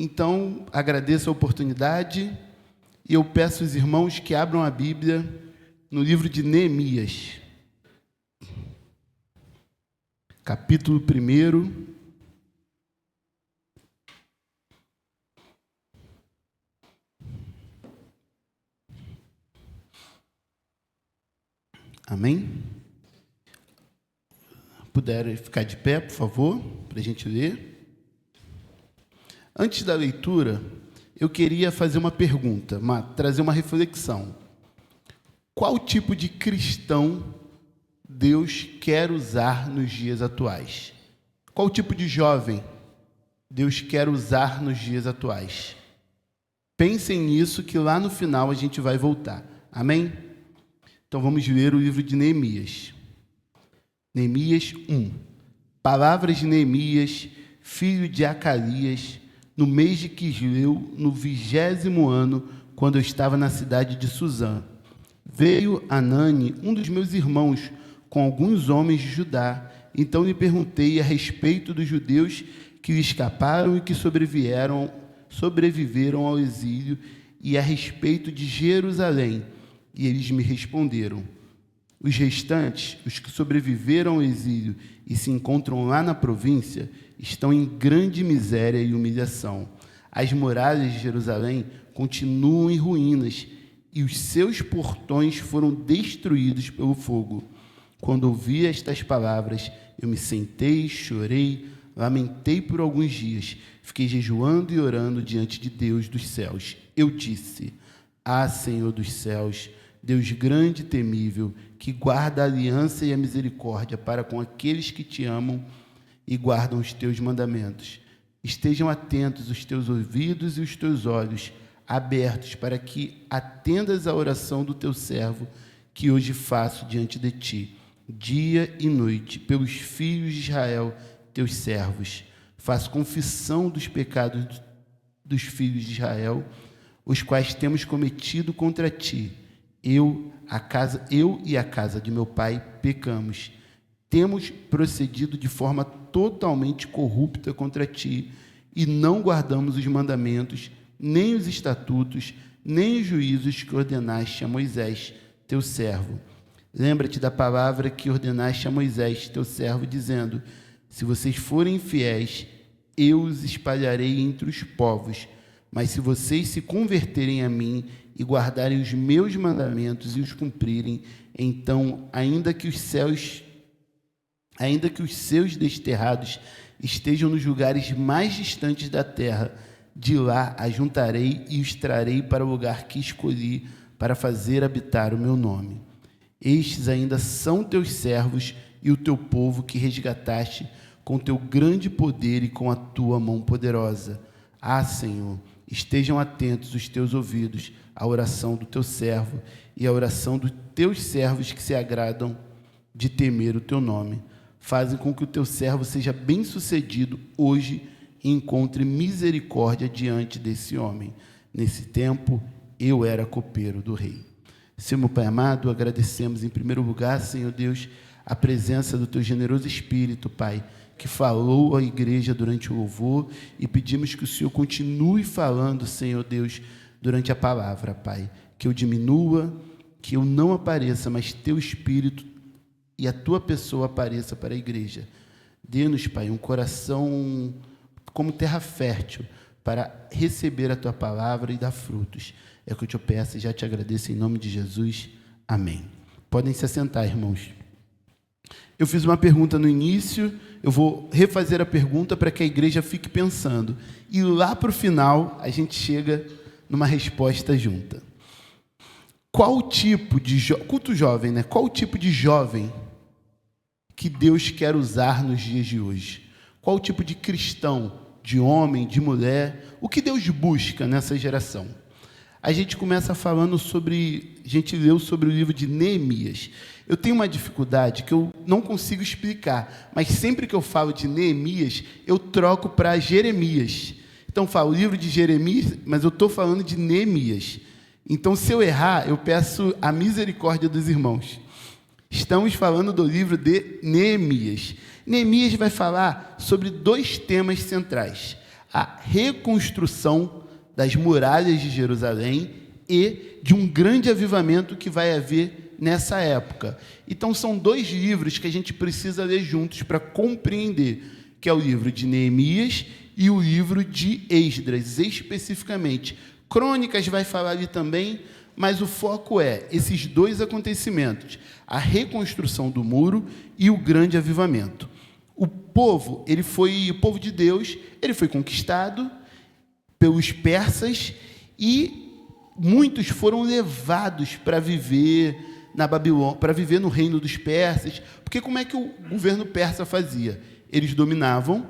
Então, agradeço a oportunidade e eu peço aos irmãos que abram a Bíblia no livro de Neemias, capítulo 1. Amém? Puderem ficar de pé, por favor, para a gente ler. Antes da leitura, eu queria fazer uma pergunta, trazer uma reflexão. Qual tipo de cristão Deus quer usar nos dias atuais? Qual tipo de jovem Deus quer usar nos dias atuais? Pensem nisso, que lá no final a gente vai voltar. Amém? Então vamos ler o livro de Neemias. Neemias 1. Palavras de Neemias, filho de Acalias, no mês de Quisleu, no 20º ano, quando eu estava na cidade de Suzã. Veio Anani, um dos meus irmãos, com alguns homens de Judá. Então lhe perguntei a respeito dos judeus que lhe escaparam e que sobreviveram ao exílio, e a respeito de Jerusalém. E eles me responderam: os restantes, os que sobreviveram ao exílio e se encontram lá na província, estão em grande miséria e humilhação. As muralhas de Jerusalém continuam em ruínas e os seus portões foram destruídos pelo fogo. Quando ouvi estas palavras, eu me sentei, chorei, lamentei por alguns dias, fiquei jejuando e orando diante de Deus dos céus. Eu disse: Ah, Senhor dos céus, Deus grande e temível, que guarda a aliança e a misericórdia para com aqueles que te amam e guardam os teus mandamentos. Estejam atentos os teus ouvidos e os teus olhos abertos para que atendas à oração do teu servo, que hoje faço diante de ti, dia e noite, pelos filhos de Israel, teus servos. Faço confissão dos pecados dos filhos de Israel, os quais temos cometido contra ti. Eu e a casa de meu pai pecamos. Temos procedido de forma totalmente corrupta contra ti e não guardamos os mandamentos, nem os estatutos, nem os juízos que ordenaste a Moisés, teu servo. Lembra-te da palavra que ordenaste a Moisés, teu servo, dizendo: se vocês forem infiéis, eu os espalharei entre os povos. Mas se vocês se converterem a mim e guardarem os meus mandamentos e os cumprirem, então, ainda que os seus desterrados estejam nos lugares mais distantes da terra, de lá ajuntarei e os trarei para o lugar que escolhi para fazer habitar o meu nome. Estes ainda são teus servos e o teu povo que resgataste com teu grande poder e com a tua mão poderosa. Ah, Senhor, estejam atentos os teus ouvidos à oração do teu servo e à oração dos teus servos que se agradam de temer o teu nome. Fazem com que o teu servo seja bem-sucedido hoje e encontre misericórdia diante desse homem. Nesse tempo, eu era copeiro do rei. Senhor, meu Pai amado, agradecemos em primeiro lugar, Senhor Deus, a presença do teu generoso Espírito, Pai, que falou à igreja durante o louvor, e pedimos que o Senhor continue falando, Senhor Deus, durante a palavra, Pai. Que eu diminua, que eu não apareça, mas teu Espírito e a tua pessoa apareça para a igreja. Dê-nos, Pai, um coração como terra fértil para receber a tua palavra e dar frutos. É o que eu te peço e já te agradeço em nome de Jesus. Amém. Podem se assentar, irmãos. Eu fiz uma pergunta no início, eu vou refazer a pergunta para que a igreja fique pensando. E lá para o final, a gente chega numa resposta junta. Qual tipo de culto jovem, né? Qual tipo de jovem que Deus quer usar nos dias de hoje? Qual tipo de cristão, de homem, de mulher? O que Deus busca nessa geração? A gente começa falando sobre... A gente leu sobre o livro de Neemias. Eu tenho uma dificuldade que eu não consigo explicar, mas sempre que eu falo de Neemias, eu troco para Jeremias. Então, eu falo o livro de Jeremias, mas eu estou falando de Neemias. Então, se eu errar, eu peço a misericórdia dos irmãos. Estamos falando do livro de Neemias. Neemias vai falar sobre dois temas centrais: a reconstrução das muralhas de Jerusalém e de um grande avivamento que vai haver nessa época. Então, são 2 livros que a gente precisa ler juntos para compreender, que é o livro de Neemias e o livro de Esdras, especificamente. Crônicas vai falar ali também, mas o foco é esses 2 acontecimentos, a reconstrução do muro e o grande avivamento. O povo de Deus, ele foi conquistado pelos persas e muitos foram levados para viver na Babilônia, para viver no reino dos persas, porque como é que o governo persa fazia? Eles dominavam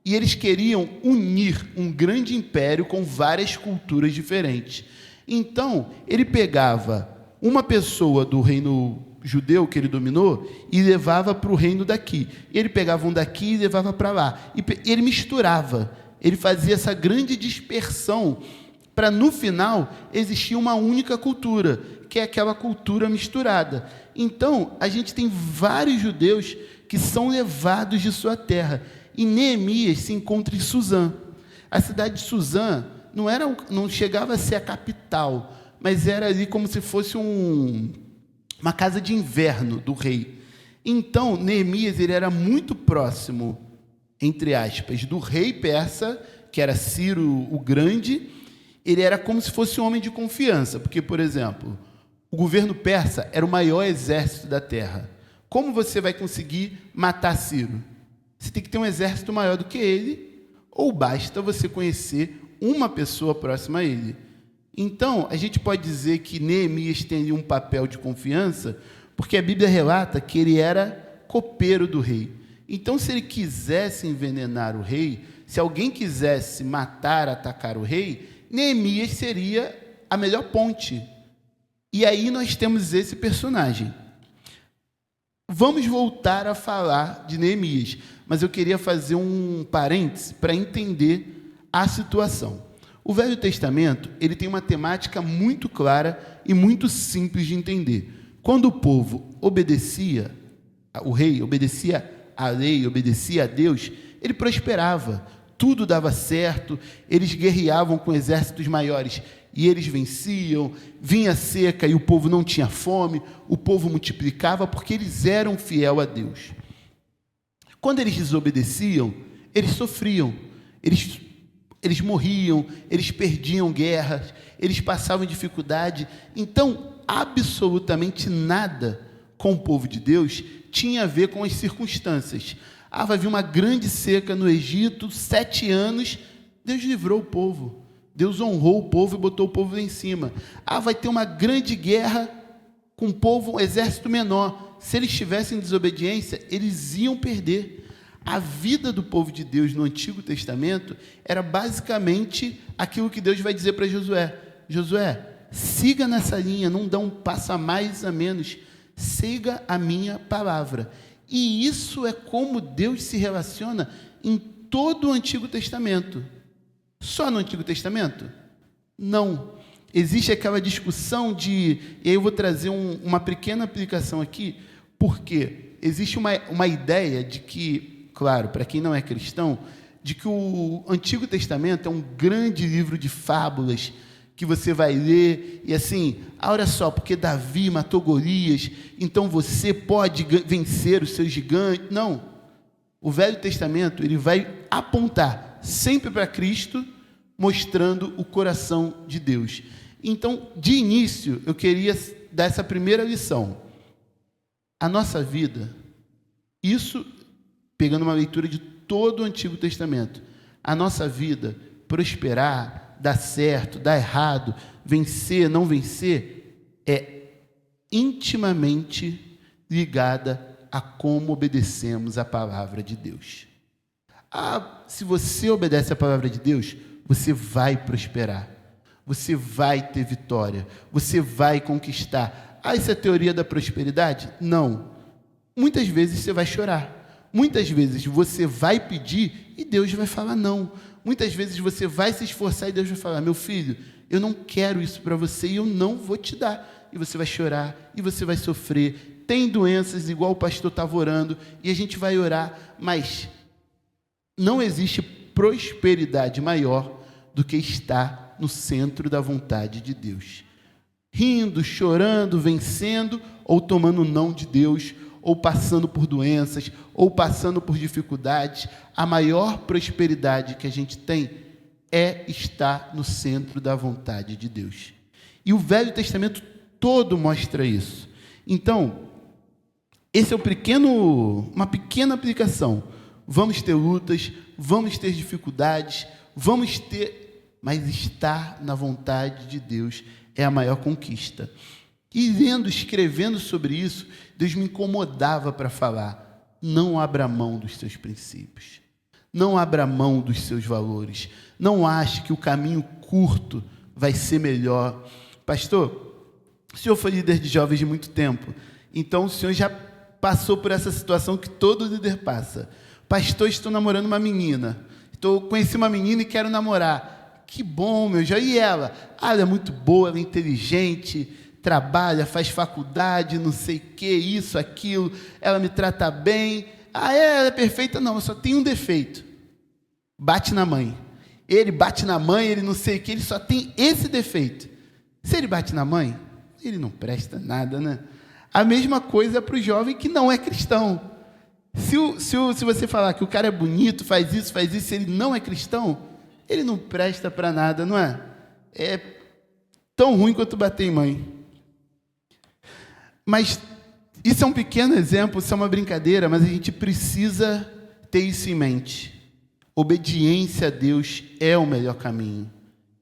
e eles queriam unir um grande império com várias culturas diferentes. Então, ele pegava uma pessoa do reino judeu que ele dominou e levava para o reino daqui. Ele pegava um daqui e levava para lá. E ele misturava. Ele fazia essa grande dispersão para, no final, existir uma única cultura, que é aquela cultura misturada. Então, a gente tem vários judeus que são levados de sua terra. E Neemias se encontra em Suzã. A cidade de Suzã não chegava a ser a capital, mas era ali como se fosse uma casa de inverno do rei. Então, Neemias ele era muito próximo, entre aspas, do rei persa, que era Ciro o Grande. Ele era como se fosse um homem de confiança, porque, por exemplo, o governo persa era o maior exército da terra. Como você vai conseguir matar Ciro? Você tem que ter um exército maior do que ele, ou basta você conhecer uma pessoa próxima a ele. Então, a gente pode dizer que Neemias tem ali um papel de confiança, porque a Bíblia relata que ele era copeiro do rei. Então, se ele quisesse envenenar o rei, se alguém quisesse matar, atacar o rei, Neemias seria a melhor ponte. E aí nós temos esse personagem. Vamos voltar a falar de Neemias, mas eu queria fazer um parêntese para entender a situação. O Velho Testamento ele tem uma temática muito clara e muito simples de entender. Quando o povo obedecia, o rei obedecia à lei, obedecia a Deus, ele prosperava, tudo dava certo, eles guerreavam com exércitos maiores e eles venciam, vinha seca e o povo não tinha fome, o povo multiplicava porque eles eram fiel a Deus. Quando eles desobedeciam, eles sofriam, eles morriam, eles perdiam guerras, eles passavam dificuldade. Então, absolutamente nada com o povo de Deus tinha a ver com as circunstâncias. Vai vir uma grande seca no Egito, 7 anos, Deus livrou o povo. Deus honrou o povo e botou o povo lá em cima. Vai ter uma grande guerra com um povo, um exército menor. Se eles tivessem desobediência, eles iam perder. A vida do povo de Deus no Antigo Testamento era basicamente aquilo que Deus vai dizer para Josué. Josué, siga nessa linha, não dá um passo a mais a menos. Siga a minha palavra. E isso é como Deus se relaciona em todo o Antigo Testamento. Só no Antigo Testamento? Não. Existe aquela discussão e aí eu vou trazer uma pequena aplicação aqui, porque existe uma ideia de que, claro, para quem não é cristão, de que o Antigo Testamento é um grande livro de fábulas que você vai ler e assim, olha só, porque Davi matou Golias, então você pode vencer os seus gigantes. Não. O Velho Testamento ele vai apontar sempre para Cristo, mostrando o coração de Deus. Então, de início, eu queria dar essa primeira lição. A nossa vida, isso pegando uma leitura de todo o Antigo Testamento, a nossa vida, prosperar, dar certo, dar errado, vencer, não vencer, é intimamente ligada a como obedecemos a palavra de Deus. Se você obedece a palavra de Deus, você vai prosperar, você vai ter vitória, você vai conquistar. Isso é a teoria da prosperidade? Não. Muitas vezes você vai chorar, muitas vezes você vai pedir e Deus vai falar não. Muitas vezes você vai se esforçar e Deus vai falar, meu filho, eu não quero isso para você e eu não vou te dar. E você vai chorar, e você vai sofrer. Tem doenças, igual o pastor estava orando, e a gente vai orar, mas não existe prosperidade maior do que estar no centro da vontade de Deus. Rindo, chorando, vencendo, ou tomando o não de Deus, ou passando por doenças, ou passando por dificuldades, a maior prosperidade que a gente tem é estar no centro da vontade de Deus. E o Velho Testamento todo mostra isso. Então, esse é uma pequena aplicação. Vamos ter lutas, vamos ter dificuldades, mas estar na vontade de Deus é a maior conquista. E escrevendo sobre isso, Deus me incomodava para falar: não abra mão dos seus princípios, não abra mão dos seus valores, não ache que o caminho curto vai ser melhor. Pastor, o senhor foi líder de jovens de muito tempo, então o senhor já passou por essa situação que todo líder passa. Pastor, estou namorando uma menina, conheci uma menina e quero namorar. Que bom, meu, já. E ela? Ela é muito boa, ela é inteligente, trabalha, faz faculdade, não sei o que, isso, aquilo, ela me trata bem. Ela é perfeita? Não, só tem um defeito: bate na mãe. Ele bate na mãe, ele não sei o que, ele só tem esse defeito. Se ele bate na mãe, ele não presta nada, né? A mesma coisa para o jovem que não é cristão. Se você falar que o cara é bonito, faz isso, se ele não é cristão, ele não presta para nada, não é? É tão ruim quanto bater em mãe. Mas isso é um pequeno exemplo, isso é uma brincadeira, mas a gente precisa ter isso em mente. Obediência a Deus é o melhor caminho,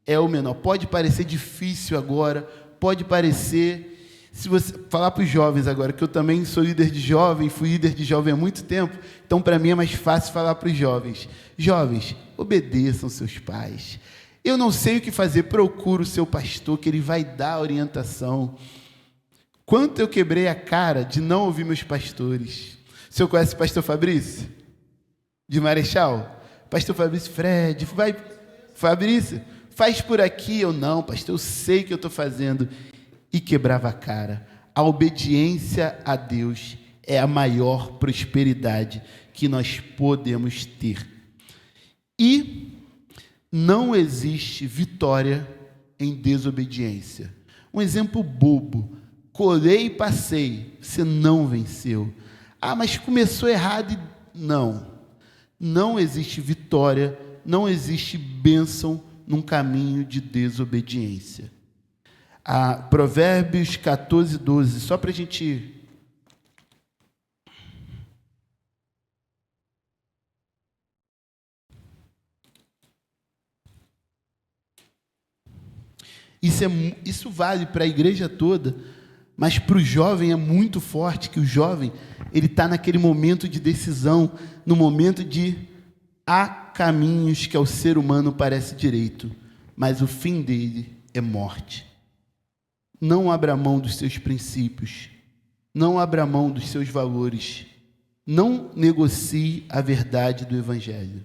é o menor. Pode parecer difícil agora, pode parecer... Se você falar para os jovens agora, que eu também sou líder de jovem, fui líder de jovem há muito tempo, então para mim é mais fácil falar para os jovens: jovens, obedeçam seus pais. Eu não sei o que fazer, procura o seu pastor, que ele vai dar orientação. Quanto eu quebrei a cara de não ouvir meus pastores. O senhor conhece o pastor Fabrício? De Marechal? Pastor Fabrício, Fred, Fabrício, faz por aqui. Eu não, pastor, eu sei o que eu estou fazendo. E quebrava a cara. A obediência a Deus é a maior prosperidade que nós podemos ter. E não existe vitória em desobediência. Um exemplo bobo: colei e passei, você não venceu. Mas começou errado e... Não existe vitória, não existe bênção num caminho de desobediência. Provérbios 14, 12, só para a gente... Isso vale para a igreja toda, mas para o jovem é muito forte, que o jovem ele está naquele momento de decisão, no momento de... Há caminhos que ao ser humano parece direito, mas o fim dele é morte. Não abra mão dos seus princípios, não abra mão dos seus valores, não negocie a verdade do Evangelho.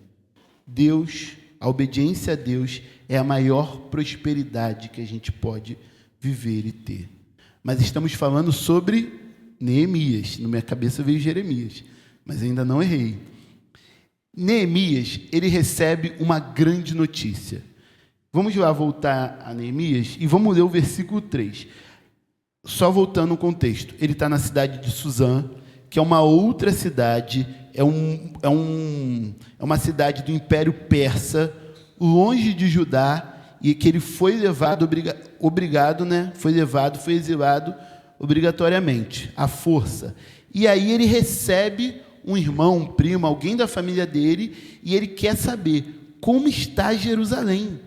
Deus, a obediência a Deus é a maior prosperidade que a gente pode viver e ter. Mas estamos falando sobre Neemias. Na minha cabeça veio Jeremias, mas ainda não errei. Neemias, ele recebe uma grande notícia. Vamos lá voltar a Neemias e vamos ler o versículo 3. Só voltando no contexto. Ele está na cidade de Suzã, que é uma outra cidade, é uma cidade do Império Persa, longe de Judá, e que ele foi levado, foi exilado obrigatoriamente, à força. E aí ele recebe um irmão, um primo, alguém da família dele, e ele quer saber como está Jerusalém.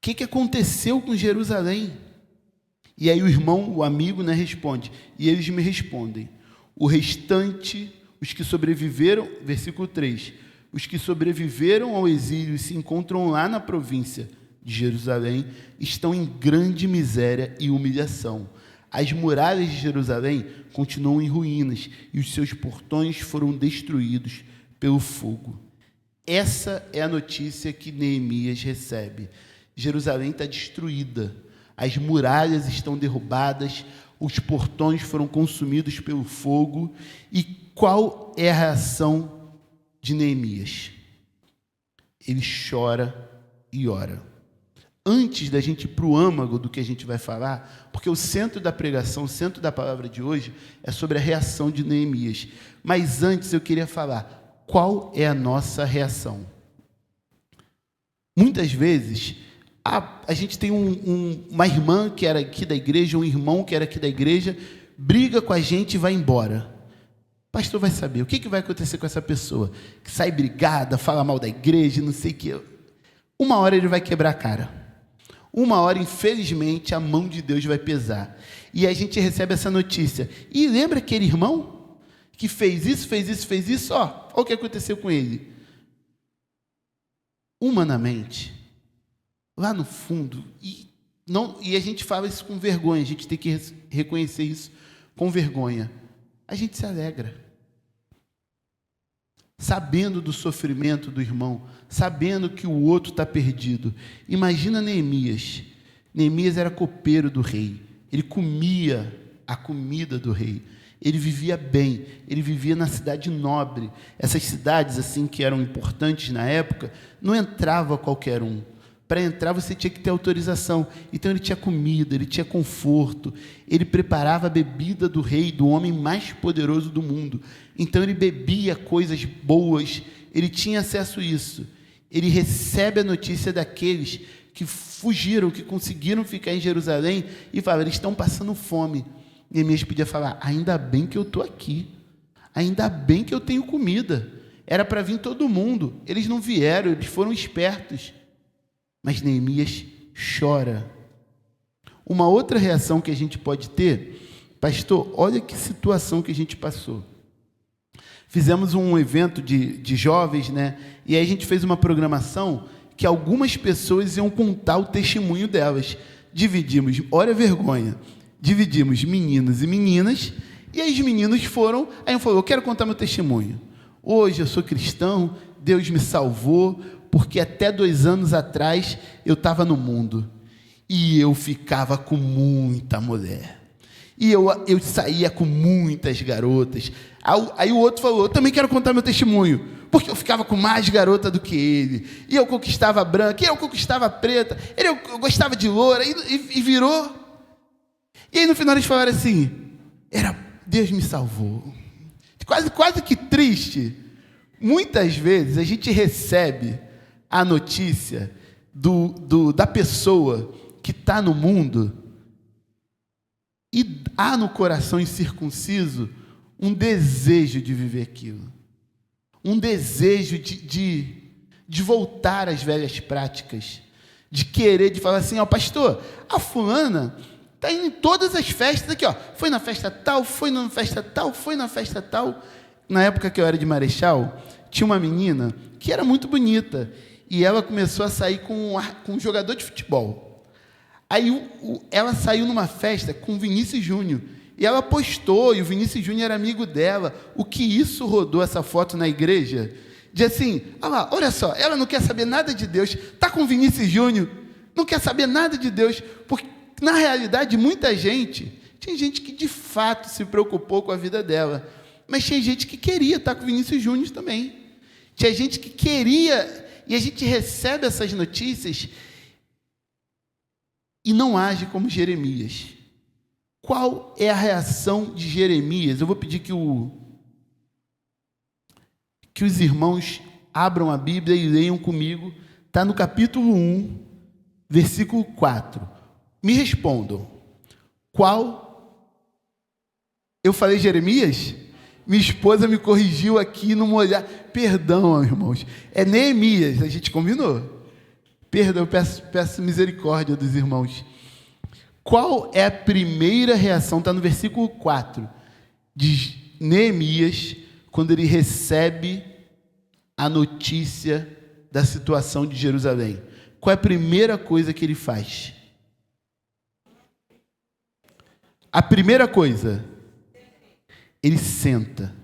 O que aconteceu com Jerusalém? E aí o irmão, o amigo, responde. E eles me respondem: o restante, os que sobreviveram, versículo 3, os que sobreviveram ao exílio e se encontram lá na província de Jerusalém, estão em grande miséria e humilhação. As muralhas de Jerusalém continuam em ruínas e os seus portões foram destruídos pelo fogo. Essa é a notícia que Neemias recebe. Jerusalém está destruída, as muralhas estão derrubadas, os portões foram consumidos pelo fogo. E qual é a reação de Neemias? ele chora e ora. Antes da gente ir para o âmago do que a gente vai falar, porque o centro da pregação, o centro da palavra de hoje é sobre a reação de Neemias. Mas antes eu queria falar, qual é a nossa reação? Muitas vezes, a gente tem uma irmã que era aqui da igreja, um irmão que era aqui da igreja, briga com a gente e vai embora. O pastor vai saber o que vai acontecer com essa pessoa, que sai brigada, fala mal da igreja, não sei o que. Uma hora ele vai quebrar a cara. Uma hora, infelizmente, a mão de Deus vai pesar. E a gente recebe essa notícia. E lembra aquele irmão que fez isso? Olha o que aconteceu com ele. Humanamente, lá no fundo, e a gente fala isso com vergonha, a gente tem que reconhecer isso com vergonha. A gente se alegra. Sabendo do sofrimento do irmão, sabendo que o outro está perdido. Imagina Neemias. Neemias era copeiro do rei. Ele comia a comida do rei. Ele vivia bem. Ele vivia na cidade nobre. Essas cidades assim que eram importantes na época, não entrava qualquer um. Para entrar você tinha que ter autorização. Então ele tinha comida, ele tinha conforto, ele preparava a bebida do rei, do homem mais poderoso do mundo. Então ele bebia coisas boas, ele tinha acesso a isso. Ele recebe a notícia daqueles que fugiram, que conseguiram ficar em Jerusalém e fala, eles estão passando fome. Neemias podia falar, ainda bem que eu estou aqui, ainda bem que eu tenho comida. Era para vir todo mundo, eles não vieram, eles foram espertos. Mas Neemias chora. Uma outra reação que a gente pode ter, pastor, olha que situação que a gente passou. Fizemos um evento de jovens, né? E aí a gente fez uma programação que algumas pessoas iam contar o testemunho delas. Dividimos, olha a vergonha, dividimos meninos e meninas, e aí os meninos foram, aí um falou, eu quero contar meu testemunho. Hoje eu sou cristão, Deus me salvou, porque até 2 anos atrás eu estava no mundo e eu ficava com muita mulher e eu saía com muitas garotas. Aí o outro falou, eu também quero contar meu testemunho, porque eu ficava com mais garota do que ele, e eu conquistava branca, e eu conquistava preta, eu gostava de loura, e virou. E aí no final eles falaram assim, Deus me salvou. Quase que triste. Muitas vezes a gente recebe a notícia da pessoa que está no mundo e há no coração incircunciso um desejo de viver aquilo, um desejo de voltar às velhas práticas, de querer, de falar assim, pastor, a fulana está indo em todas as festas aqui, foi na festa tal, foi na festa tal, foi na festa tal. Na época que eu era de Marechal, tinha uma menina que era muito bonita, e ela começou a sair com um jogador de futebol. Aí ela saiu numa festa com o Vinícius Júnior, e ela postou, e o Vinícius Júnior era amigo dela. O que isso rodou essa foto na igreja? De assim, olha só, ela não quer saber nada de Deus, está com o Vinícius Júnior, não quer saber nada de Deus, porque na realidade tinha gente que de fato se preocupou com a vida dela, mas tinha gente que queria estar com o Vinícius Júnior também. Tinha gente que queria, e a gente recebe essas notícias e não age como Jeremias. Qual é a reação de Jeremias? Eu vou pedir que os irmãos abram a Bíblia e leiam comigo. Está no capítulo 1, versículo 4. Me respondam. Qual? Eu falei Jeremias? Minha esposa me corrigiu aqui num olhar. Perdão, irmãos. É Neemias, a gente combinou. Perdão, eu peço misericórdia dos irmãos. Qual é a primeira reação? Está no versículo 4 de Neemias, quando ele recebe a notícia da situação de Jerusalém. Qual é a primeira coisa que ele faz? A primeira coisa, ele senta.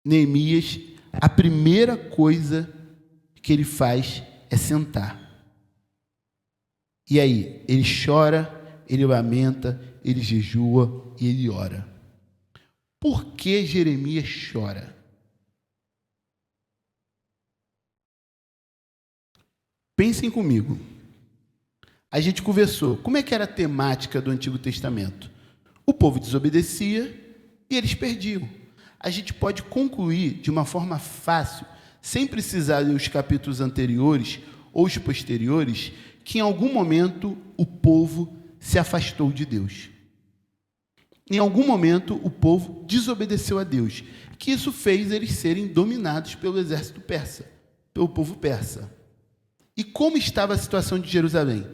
Neemias, a primeira coisa que ele faz é sentar. E aí, ele chora, ele lamenta, ele jejua e ele ora. Por que Jeremias chora? Pensem comigo. A gente conversou. Como é que era a temática do Antigo Testamento? O povo desobedecia e eles perdiam. A gente pode concluir de uma forma fácil, sem precisar ler os capítulos anteriores ou os posteriores, que em algum momento o povo se afastou de Deus. Em algum momento o povo desobedeceu a Deus, que isso fez eles serem dominados pelo exército persa, pelo povo persa. E como estava a situação de Jerusalém?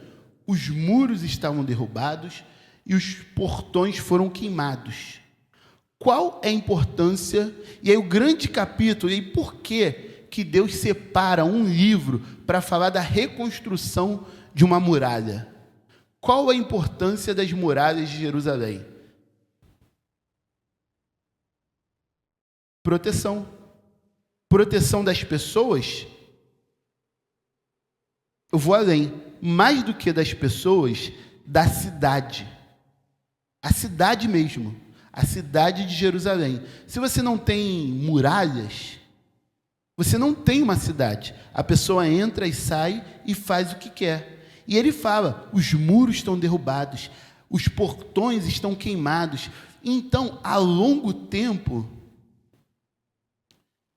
Os muros estavam derrubados e os portões foram queimados. Qual é a importância, e aí o grande capítulo, e por que Deus separa um livro para falar da reconstrução de uma muralha? Qual a importância das muralhas de Jerusalém? Proteção. Proteção das pessoas. Eu vou além. Mais do que das pessoas, da cidade. A cidade mesmo. A cidade de Jerusalém. Se você não tem muralhas, você não tem uma cidade. A pessoa entra e sai e faz o que quer. E ele fala, os muros estão derrubados, os portões estão queimados. Então, a longo tempo,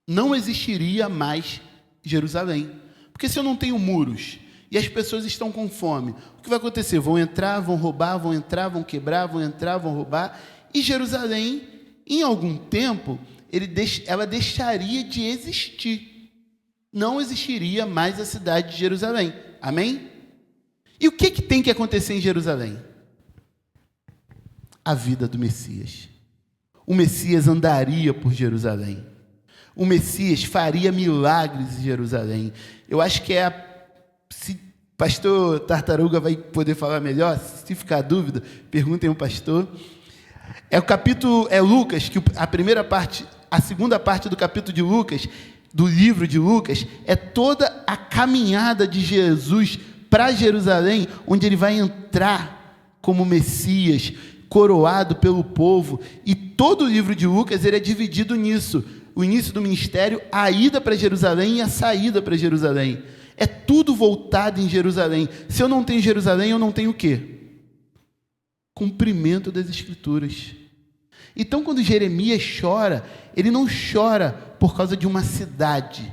não existiria mais Jerusalém. Porque se eu não tenho muros e as pessoas estão com fome, o que vai acontecer? Vão entrar, vão roubar, vão entrar, vão quebrar, vão entrar, vão roubar. E Jerusalém, em algum tempo, ela deixaria de existir. Não existiria mais a cidade de Jerusalém. Amém? E o que tem que acontecer em Jerusalém? A vida do Messias. O Messias andaria por Jerusalém. O Messias faria milagres em Jerusalém. Eu acho que se pastor Tartaruga vai poder falar melhor, se ficar dúvida, perguntem ao pastor. É Lucas, que a segunda parte do capítulo de Lucas, do livro de Lucas, é toda a caminhada de Jesus para Jerusalém, onde ele vai entrar como Messias, coroado pelo povo. E todo o livro de Lucas ele é dividido nisso. O início do ministério, a ida para Jerusalém e a saída para Jerusalém. É tudo voltado em Jerusalém. Se eu não tenho Jerusalém, eu não tenho o quê? Cumprimento das Escrituras. Então, quando Jeremias chora, ele não chora por causa de uma cidade.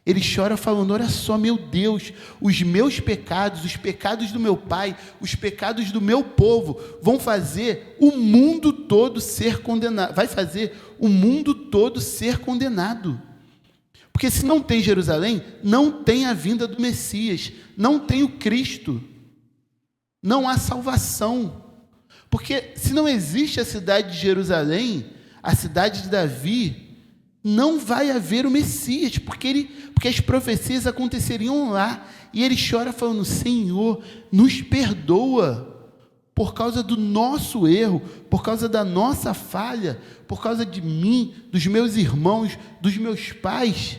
Ele chora falando, olha só, meu Deus, os meus pecados, os pecados do meu pai, os pecados do meu povo, vão fazer o mundo todo ser condenado. Vai fazer o mundo todo ser condenado. Porque se não tem Jerusalém, não tem a vinda do Messias, não tem o Cristo, não há salvação. Porque se não existe a cidade de Jerusalém, a cidade de Davi, não vai haver o Messias, porque as profecias aconteceriam lá, e ele chora falando, Senhor, nos perdoa, por causa do nosso erro, por causa da nossa falha, por causa de mim, dos meus irmãos, dos meus pais,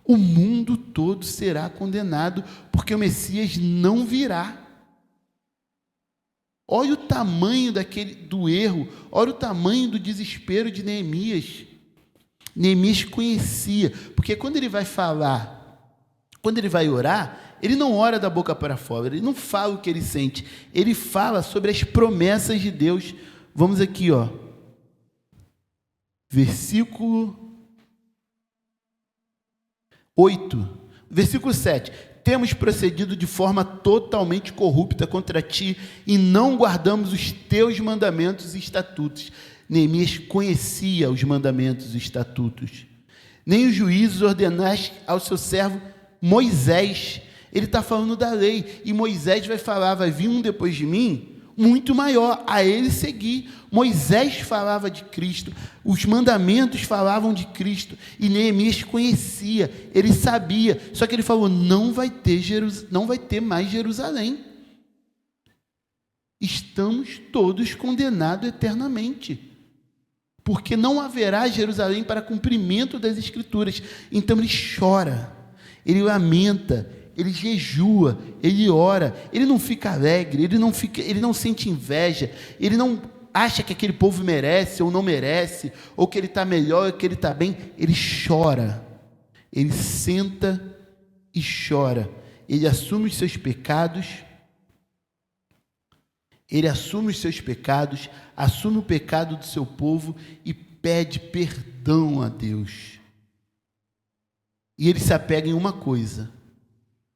o mundo todo será condenado, porque o Messias não virá. Olha o tamanho do erro, olha o tamanho do desespero de Neemias. Neemias conhecia, porque quando ele vai falar, quando ele vai orar, ele não ora da boca para fora, ele não fala o que ele sente, ele fala sobre as promessas de Deus. Vamos aqui, versículo 8, versículo 7. Temos procedido de forma totalmente corrupta contra ti e não guardamos os teus mandamentos e estatutos. Neemias conhecia os mandamentos e estatutos. Nem os juízos ordenaste ao seu servo Moisés. Ele está falando da lei. E Moisés vai falar, vai vir um depois de mim, muito maior, a ele seguir. Moisés falava de Cristo, os mandamentos falavam de Cristo, e Neemias conhecia, ele sabia, só que ele falou, não vai ter mais Jerusalém. Estamos todos condenados eternamente, porque não haverá Jerusalém para cumprimento das Escrituras. Então ele chora, ele lamenta, ele jejua, ele ora, ele não fica alegre, ele não sente inveja, ele não acha que aquele povo merece ou não merece, ou que ele está melhor, ou que ele está bem. Ele chora, ele senta e chora, ele assume os seus pecados, assume o pecado do seu povo e pede perdão a Deus. E ele se apega em uma coisa: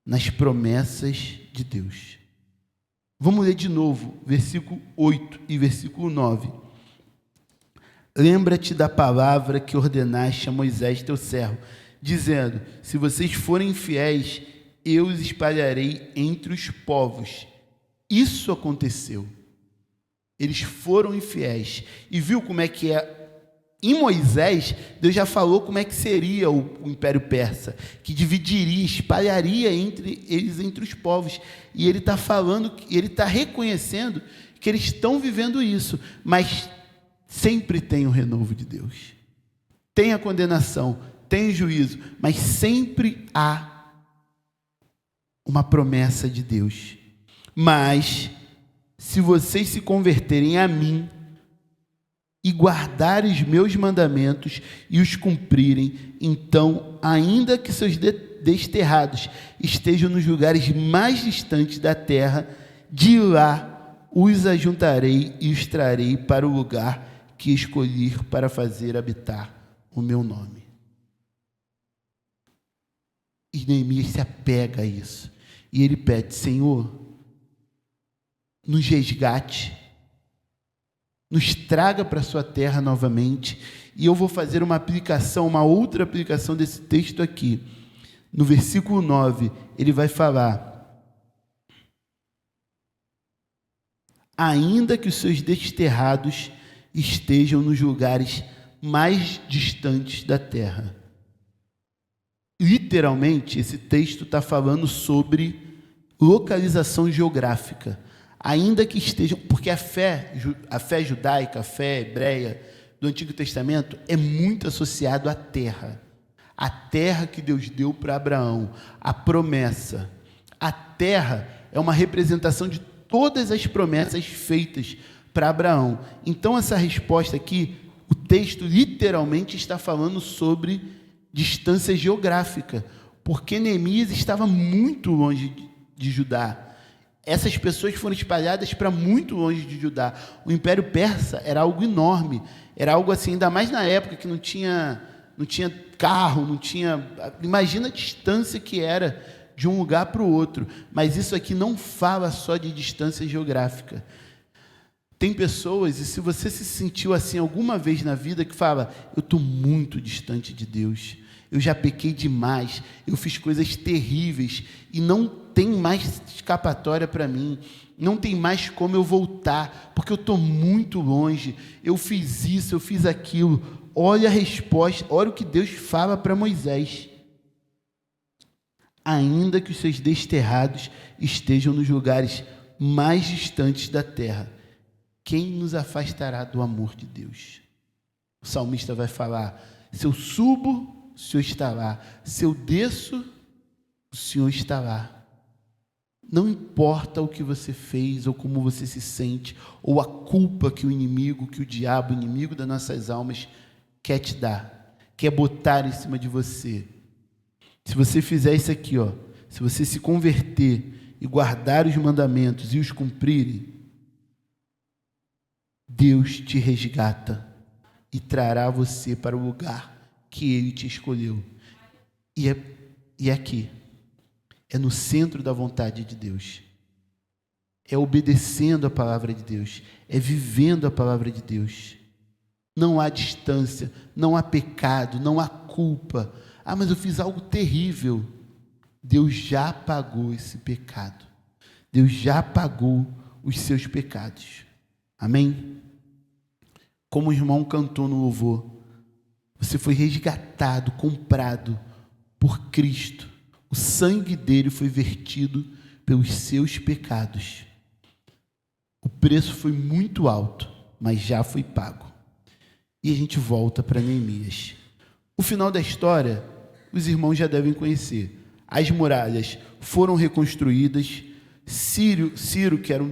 nas promessas de Deus. Vamos ler de novo, versículo 8 e versículo 9. Lembra-te da palavra que ordenaste a Moisés, teu servo, dizendo: se vocês forem fiéis, eu os espalharei entre os povos. Isso aconteceu. Eles foram infiéis. E viu como é que é? Em Moisés, Deus já falou como é que seria o Império Persa, que dividiria, espalharia entre os povos. E ele está falando, ele está reconhecendo que eles estão vivendo isso, mas sempre tem o renovo de Deus. Tem a condenação, tem o juízo, mas sempre há uma promessa de Deus. Mas, se vocês se converterem a mim, e guardarem os meus mandamentos e os cumprirem, então, ainda que seus desterrados estejam nos lugares mais distantes da terra, de lá os ajuntarei e os trarei para o lugar que escolhi para fazer habitar o meu nome. E Neemias se apega a isso. E ele pede: Senhor, nos resgate, nos traga para a sua terra novamente. E eu vou fazer uma outra aplicação desse texto aqui. No versículo 9, ele vai falar: ainda que os seus desterrados estejam nos lugares mais distantes da terra. Literalmente, esse texto está falando sobre localização geográfica. Ainda que estejam, porque a fé judaica, a fé hebreia do Antigo Testamento é muito associado à terra. A terra que Deus deu para Abraão, a promessa. A terra é uma representação de todas as promessas feitas para Abraão. Então, essa resposta aqui, o texto literalmente está falando sobre distância geográfica, porque Neemias estava muito longe de Judá. Essas pessoas foram espalhadas para muito longe de Judá. O Império Persa era algo enorme, era algo assim, ainda mais na época que não tinha carro, não tinha... Imagina a distância que era de um lugar para o outro. Mas isso aqui não fala só de distância geográfica. Tem pessoas, e se você se sentiu assim alguma vez na vida, que fala: eu estou muito distante de Deus, eu já pequei demais, eu fiz coisas terríveis e não tem mais escapatória para mim, não tem mais como eu voltar, porque eu estou muito longe, eu fiz isso, eu fiz aquilo. Olha a resposta, olha o que Deus fala para Moisés: ainda que os seus desterrados estejam nos lugares mais distantes da terra, quem nos afastará do amor de Deus? O salmista vai falar: se eu subo, o Senhor está lá. Se eu desço, o Senhor está lá. Não importa o que você fez, ou como você se sente, ou a culpa que o inimigo, que o diabo, inimigo das nossas almas, quer te dar, quer botar em cima de você. Se você fizer isso aqui, se você se converter e guardar os mandamentos e os cumprir, Deus te resgata e trará você para o lugar que Ele te escolheu. E aqui, é no centro da vontade de Deus. É obedecendo a palavra de Deus. É vivendo a palavra de Deus. Não há distância, não há pecado, não há culpa. Ah, mas eu fiz algo terrível. Deus já pagou esse pecado. Deus já pagou os seus pecados. Amém? Como o irmão cantou no louvor, você foi resgatado, comprado por Cristo. O sangue dele foi vertido pelos seus pecados. O preço foi muito alto, mas já foi pago. E a gente volta para Neemias. O final da história, os irmãos já devem conhecer. As muralhas foram reconstruídas. Ciro, que era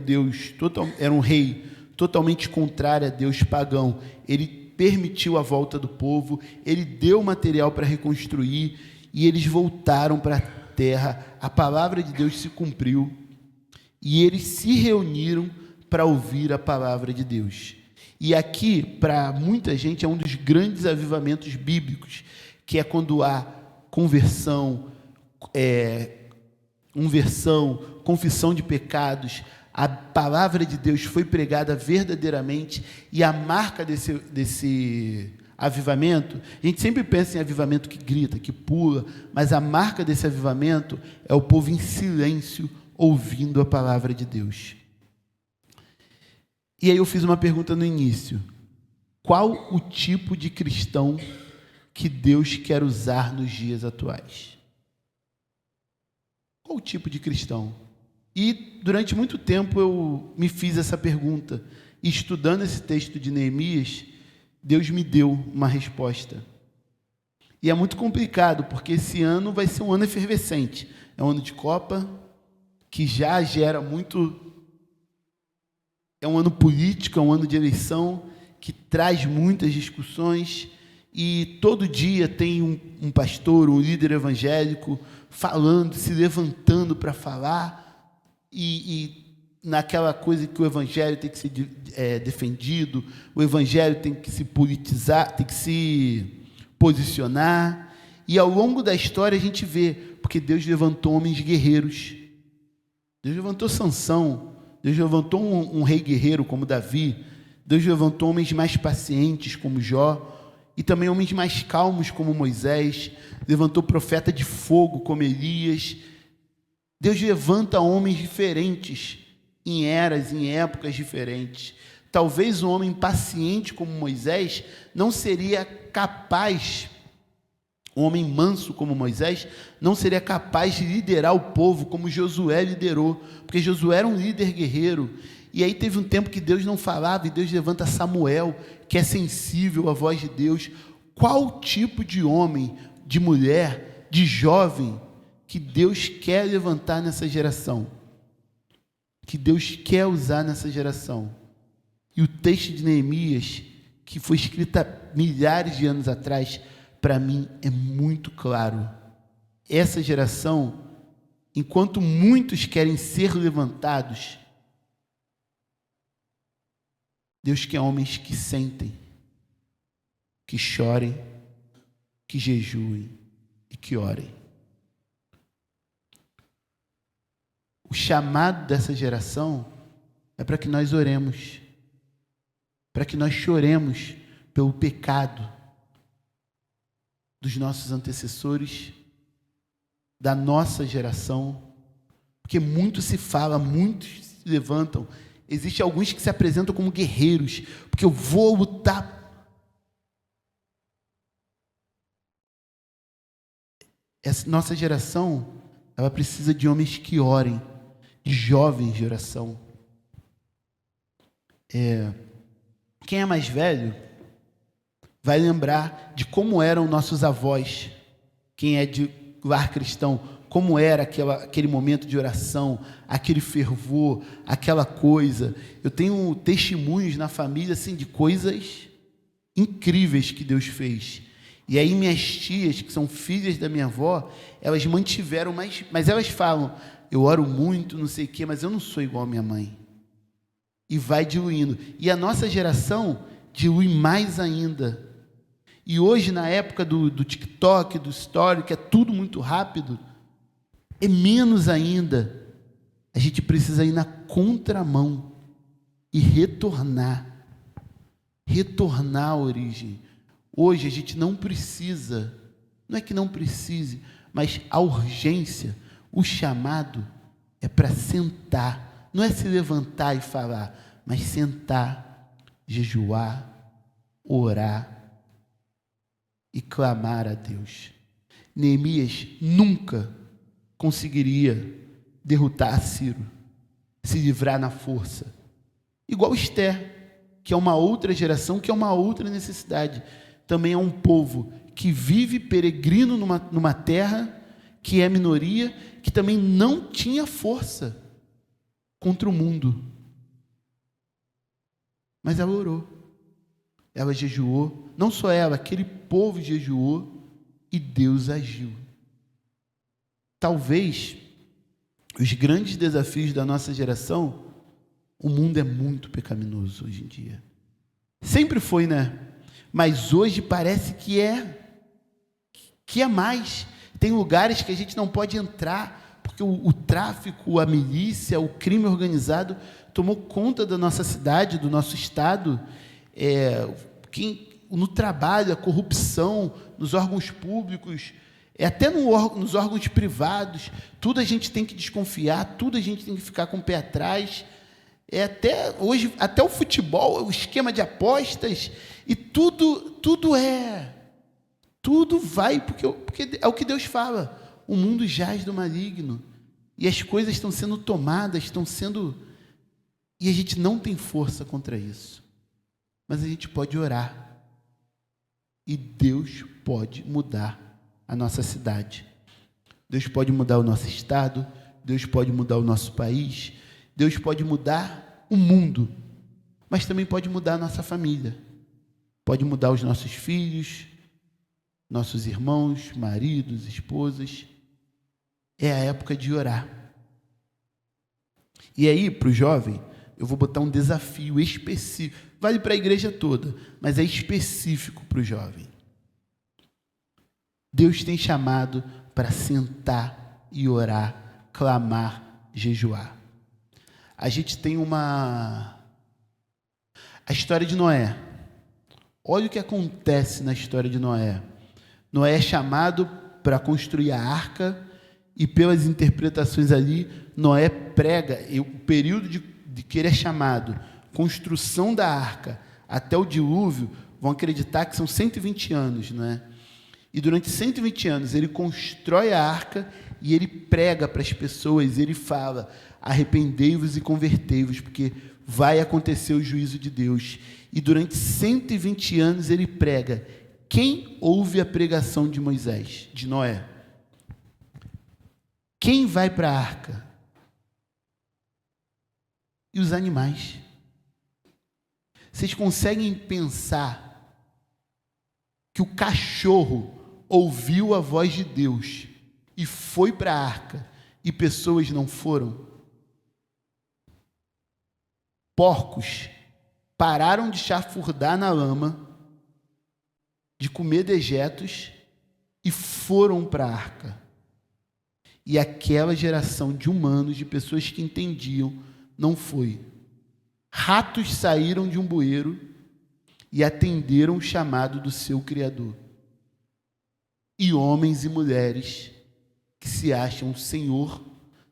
era um rei totalmente contrário a Deus, pagão, ele permitiu a volta do povo, ele deu material para reconstruir, e eles voltaram para terra, a palavra de Deus se cumpriu e eles se reuniram para ouvir a palavra de Deus. E aqui, para muita gente, é um dos grandes avivamentos bíblicos, que é quando há conversão, confissão de pecados, a palavra de Deus foi pregada verdadeiramente, e a marca desse avivamento, a gente sempre pensa em avivamento que grita, que pula, mas a marca desse avivamento é o povo em silêncio, ouvindo a palavra de Deus. E aí eu fiz uma pergunta no início: qual o tipo de cristão que Deus quer usar nos dias atuais? Qual o tipo de cristão? E durante muito tempo eu me fiz essa pergunta, e estudando esse texto de Neemias, Deus me deu uma resposta. E é muito complicado, porque esse ano vai ser um ano efervescente. É um ano de Copa, que já gera muito... É um ano político, é um ano de eleição, que traz muitas discussões, e todo dia tem um pastor, um líder evangélico, falando, se levantando para falar, e naquela coisa que o evangelho tem que ser defendido, o evangelho tem que se politizar, tem que se posicionar, e ao longo da história a gente vê, porque Deus levantou homens guerreiros, Deus levantou Sansão, Deus levantou um rei guerreiro como Davi, Deus levantou homens mais pacientes como Jó, e também homens mais calmos como Moisés, levantou profeta de fogo como Elias. Deus levanta homens diferentes, em eras, em épocas diferentes. Talvez um homem paciente como Moisés não seria capaz, um homem manso como Moisés, não seria capaz de liderar o povo como Josué liderou, porque Josué era um líder guerreiro, e aí teve um tempo que Deus não falava, e Deus levanta Samuel, que é sensível à voz de Deus. Qual tipo de homem, de mulher, de jovem, que Deus quer levantar nessa geração? Que Deus quer usar nessa geração? E o texto de Neemias, que foi escrito há milhares de anos atrás, para mim é muito claro. Essa geração, enquanto muitos querem ser levantados, Deus quer homens que sentem, que chorem, que jejuem e que orem. O chamado dessa geração é para que nós oremos, para que nós choremos pelo pecado dos nossos antecessores, da nossa geração, porque muito se fala, muitos se levantam. Existem alguns que se apresentam como guerreiros, porque eu vou lutar. Essa nossa geração, ela precisa de homens que orem, de jovens de oração. Quem é mais velho vai lembrar de como eram nossos avós. Quem é de lar cristão, como era aquele momento de oração, aquele fervor, aquela coisa. Eu tenho testemunhos na família assim, de coisas incríveis que Deus fez. E aí minhas tias, que são filhas da minha avó, elas mantiveram, mas elas falam, eu oro muito, não sei o quê, mas eu não sou igual a minha mãe. E vai diluindo. E a nossa geração dilui mais ainda. E hoje, na época do TikTok, do Story, que é tudo muito rápido, é menos ainda. A gente precisa ir na contramão e retornar à origem. Hoje a gente não precisa, não é que não precise, mas a urgência, o chamado é para sentar, não é se levantar e falar, mas sentar, jejuar, orar e clamar a Deus. Neemias nunca conseguiria derrotar Ciro, se livrar na força. Igual Esther, que é uma outra geração, que é uma outra necessidade. Também é um povo que vive peregrino numa terra que é minoria, que também não tinha força contra o mundo. Mas ela orou, ela jejuou, não só ela, aquele povo jejuou e Deus agiu. talvez os grandes desafios da nossa geração, o mundo é muito pecaminoso hoje em dia. Sempre foi, né? Mas hoje parece que é mais. Tem lugares que a gente não pode entrar, porque o tráfico, a milícia, o crime organizado tomou conta da nossa cidade, do nosso estado. No trabalho, a corrupção, nos órgãos públicos, até nos órgãos privados, tudo a gente tem que desconfiar, tudo a gente tem que ficar com o pé atrás. Hoje, até o futebol, o esquema de apostas, e tudo vai, porque é o que Deus fala, o mundo jaz do maligno, e as coisas estão sendo tomadas, e a gente não tem força contra isso, mas a gente pode orar, e Deus pode mudar a nossa cidade, Deus pode mudar o nosso estado, Deus pode mudar o nosso país, Deus pode mudar o mundo, mas também pode mudar a nossa família, pode mudar os nossos filhos, nossos irmãos, maridos, esposas. É a época de orar. E aí, para o jovem, eu vou botar um desafio específico, vale para a igreja toda, mas é específico para o jovem. Deus tem chamado para sentar e orar, clamar, jejuar. A gente tem a história de Noé. Olha o que acontece na história de Noé. Noé é chamado para construir a arca, e pelas interpretações ali, Noé prega, e o período de que ele é chamado, construção da arca até o dilúvio, vão acreditar que são 120 anos, não é? E durante 120 anos ele constrói a arca e ele prega para as pessoas, ele fala: arrependei-vos e convertei-vos, porque vai acontecer o juízo de Deus. E durante 120 anos ele prega. Quem ouve a pregação de Moisés, de Noé? Quem vai para a arca? E os animais. Vocês conseguem pensar que o cachorro ouviu a voz de Deus e foi para a arca e pessoas não foram? Porcos pararam de chafurdar na lama, de comer dejetos, e foram para a arca. E aquela geração de humanos, de pessoas que entendiam, não foi. Ratos saíram de um bueiro e atenderam o chamado do seu Criador. E homens e mulheres que se acham o Senhor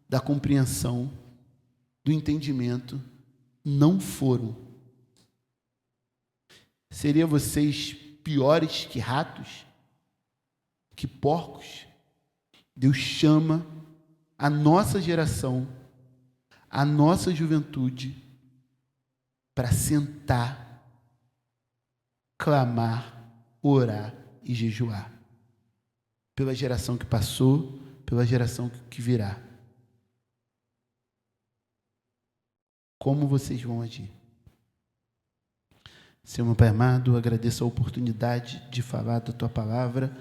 da compreensão, do entendimento, não foram. Seriam vocês piores que ratos? Que porcos? Deus chama a nossa geração, a nossa juventude, para sentar, clamar, orar e jejuar. Pela geração que passou, pela geração que virá. Como vocês vão agir? Senhor, meu Pai amado, agradeço a oportunidade de falar da Tua palavra.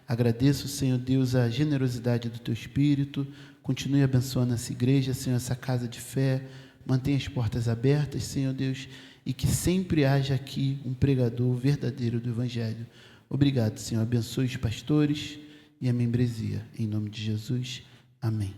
Agradeço, Senhor Deus, a generosidade do Teu Espírito. Continue abençoando essa igreja, Senhor, essa casa de fé. Mantenha as portas abertas, Senhor Deus, e que sempre haja aqui um pregador verdadeiro do Evangelho. Obrigado, Senhor. Abençoe os pastores e a membresia. Em nome de Jesus. Amém.